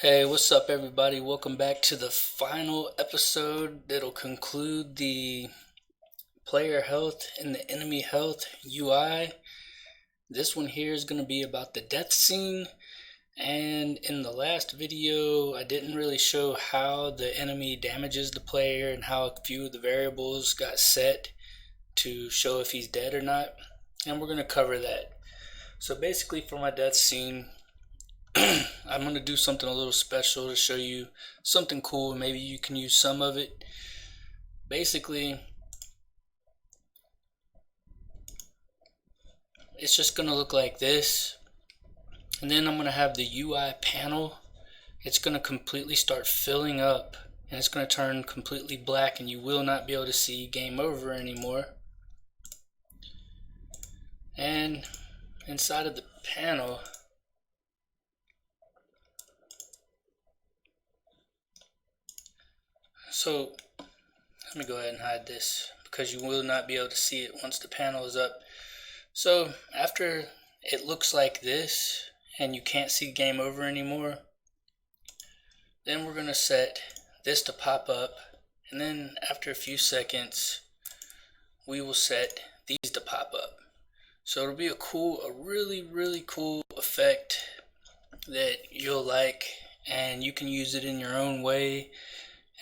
Hey, what's up, everybody? Welcome back to the final episode that'll conclude the player health and the enemy health UI. This one here is going to be about the death scene. And in the last video, I didn't really show how the enemy damages the player and how a few of the variables got set to show if he's dead or not. And we're going to cover that. So basically, for my death scene, I'm going to do something a little special to show you something cool. Maybe you can use some of it. Basically, it's just going to look like this. And then I'm going to have the UI panel. It's going to completely start filling up. And it's going to turn completely black. And you will not be able to see game over anymore. And inside of the panel, so let me go ahead and hide this because you will not be able to see it once the panel is up. So after it looks like this and you can't see game over anymore, then we're going to set this to pop up, and then after a few seconds we will set these to pop up. So it'll be a really cool effect that you'll like, and you can use it in your own way,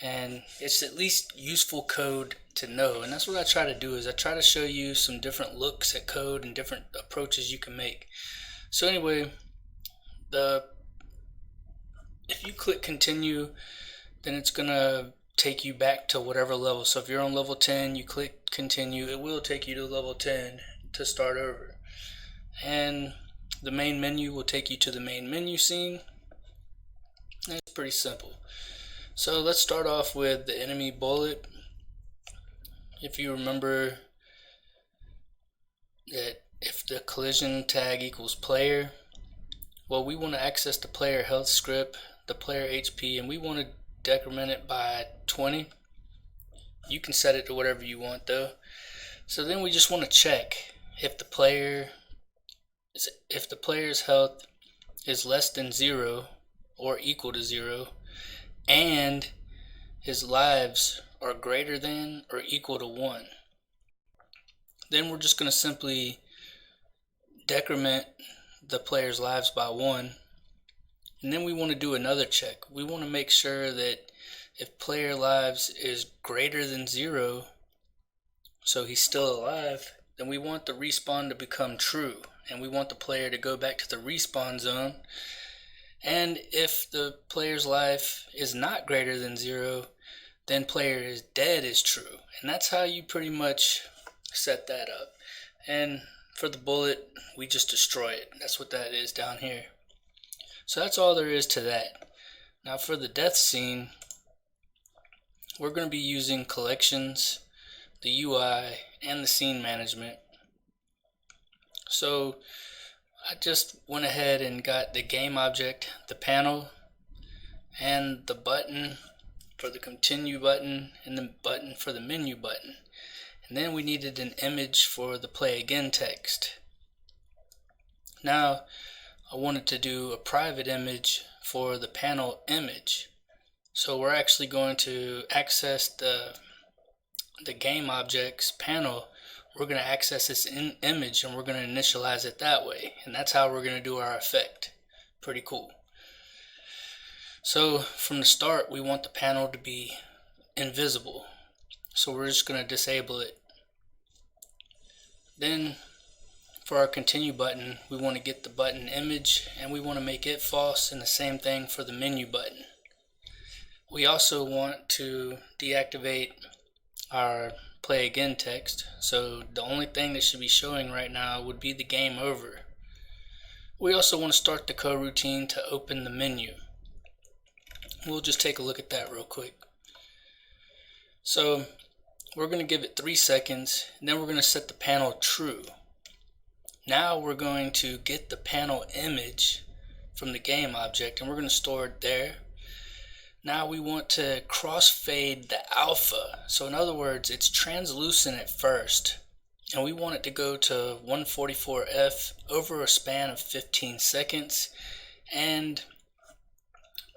and it's at least useful code to know. And that's what I try to do, is I try to show you some different looks at code and different approaches you can make. So anyway, if you click continue, then it's gonna take you back to whatever level. So if you're on level 10, you click continue, it will take you to level 10 to start over. And the main menu will take you to the main menu scene. And it's pretty simple. So let's start off with the enemy bullet. If you remember that if the collision tag equals player, well, we want to access the player health script, the player HP, and we want to decrement it by 20. You can set it to whatever you want though. So then we just want to check if the player's health is less than 0 or equal to 0, and his lives are greater than or equal to 1. Then we're just going to simply decrement the player's lives by 1. And then we want to do another check. We want to make sure that if player lives is greater than 0, so he's still alive, then we want the respawn to become true, and we want the player to go back to the respawn zone. And if the player's life is not greater than 0, then player is dead is true. And that's how you pretty much set that up. And for the bullet, we just destroy it. That's what that is down here. So that's all there is to that. Now for the death scene, we're going to be using collections, the UI, and the scene management. So I just went ahead and got the game object, the panel, and the button for the continue button, and the button for the menu button. And then we needed an image for the play again text. Now I wanted to do a private image for the panel image. So we're actually going to access the game object's panel. We're going to access this image and we're going to initialize it that way. And that's how we're going to do our effect. Pretty cool. So from the start, we want the panel to be invisible. So we're just going to disable it. Then for our continue button, we want to get the button image and we want to make it false, and the same thing for the menu button. We also want to deactivate our play again text, so the only thing that should be showing right now would be the game over. We also want to start the coroutine to open the menu. We'll just take a look at that real quick. So we're going to give it 3 seconds, and then we're going to set the panel true. Now we're going to get the panel image from the game object and we're going to store it there. Now we want to crossfade the alpha. So in other words, it's translucent at first, and we want it to go to 144F over a span of 15 seconds. And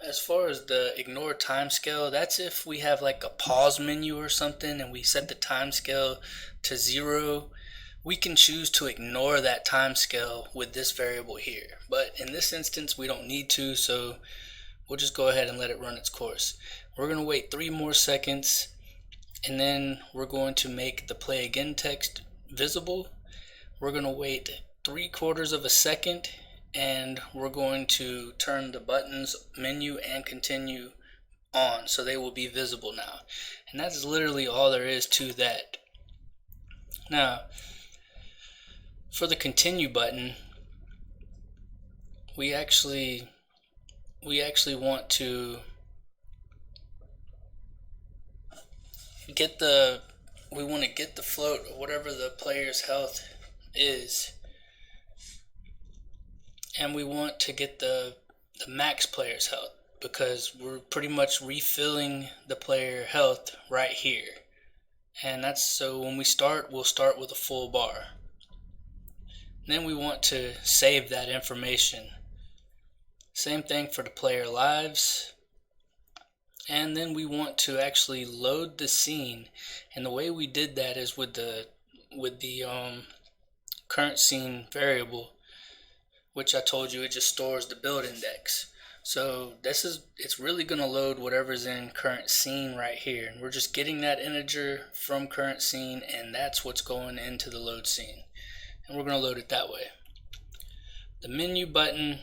as far as the ignore timescale, that's if we have like a pause menu or something and we set the timescale to 0. We can choose to ignore that timescale with this variable here. But in this instance, we don't need to, so we'll just go ahead and let it run its course. We're going to wait 3 more seconds, and then we're going to make the play again text visible. We're going to wait 3/4 of a second, and we're going to turn the buttons menu and continue on so they will be visible now. And that's literally all there is to that. Now, for the continue button, we actually want to get the float or whatever the player's health is, and we want to get the max player's health, because we're pretty much refilling the player health right here. And that's so when we start, we'll start with a full bar. Then we want to save that information. Same thing for the player lives. And then we want to actually load the scene, and the way we did that is with the current scene variable, which I told you it just stores the build index. So it's really going to load whatever's in current scene right here, and we're just getting that integer from current scene, and that's what's going into the load scene, and we're going to load it that way. The menu button,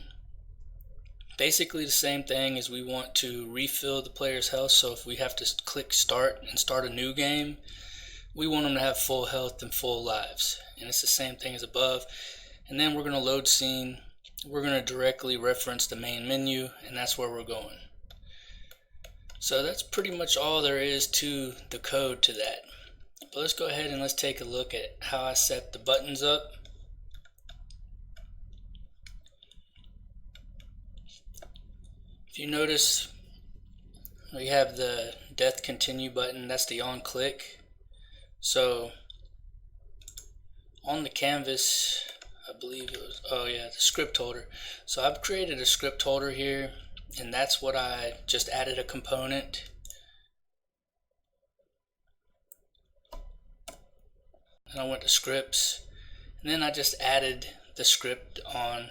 basically the same thing, as we want to refill the player's health. So if we have to click start and start a new game, we want them to have full health and full lives, and it's the same thing as above. And then we're going to load scene. We're going to directly reference the main menu, and that's where we're going. So that's pretty much all there is to the code to that. But let's go ahead and let's take a look at how I set the buttons up. If you notice, we have the death continue button. That's the on click. So on the canvas, I believe it was, oh yeah, the script holder. So I've created a script holder here, and that's what I just added a component. And I went to scripts, and then I just added the script on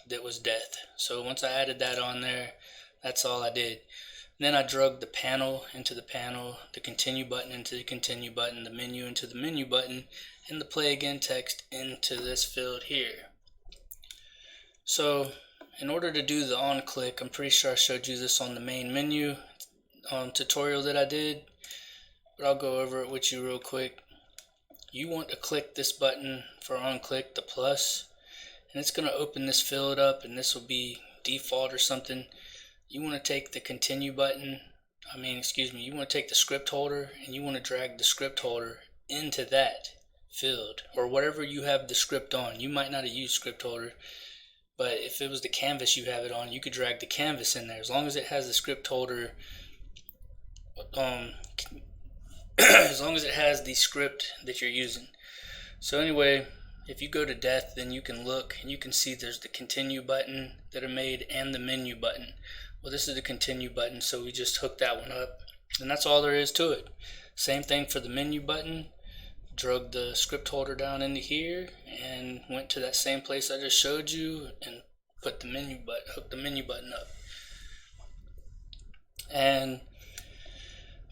that was death. So once I added that on there, that's all I did. And then I drug the panel into the panel, the continue button into the continue button, the menu into the menu button, and the play again text into this field here. So in order to do the on click, I'm pretty sure I showed you this on the main menu tutorial that I did, but I'll go over it with you real quick. You want to click this button for on click, the plus, and it's going to open this field up, and this will be default or something. You want to take the continue button, you want to take the script holder, and you want to drag the script holder into that field, or whatever you have the script on. You might not have used script holder, but if it was the canvas you have it on, you could drag the canvas in there, as long as it has the script holder, as long as it has the script that you're using. So anyway, if you go to death, then you can look and you can see there's the continue button that I made and the menu button. Well, this is the continue button, so we just hooked that one up, and that's all there is to it. Same thing for the menu button. Drug the script holder down into here and went to that same place I just showed you and put the menu button, hooked the menu button up. And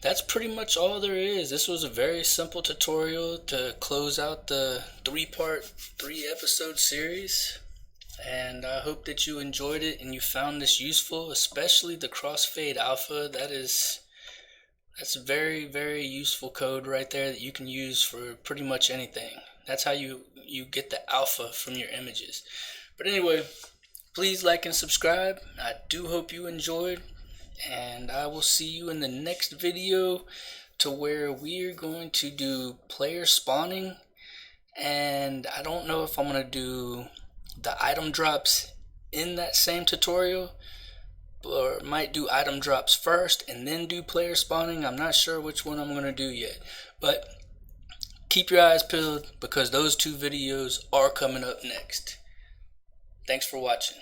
that's pretty much all there is. This was a very simple tutorial to close out the 3-episode series, and I hope that you enjoyed it and you found this useful, especially the crossfade alpha. That's very, very useful code right there that you can use for pretty much anything. That's how you get the alpha from your images. But anyway, please like and subscribe. I do hope you enjoyed, and I will see you in the next video, to where we're going to do player spawning, and I don't know if I'm going to do the item drops in that same tutorial, or might do item drops first and then do player spawning. I'm not sure which one I'm going to do yet, but keep your eyes peeled, because those 2 videos are coming up next. Thanks for watching.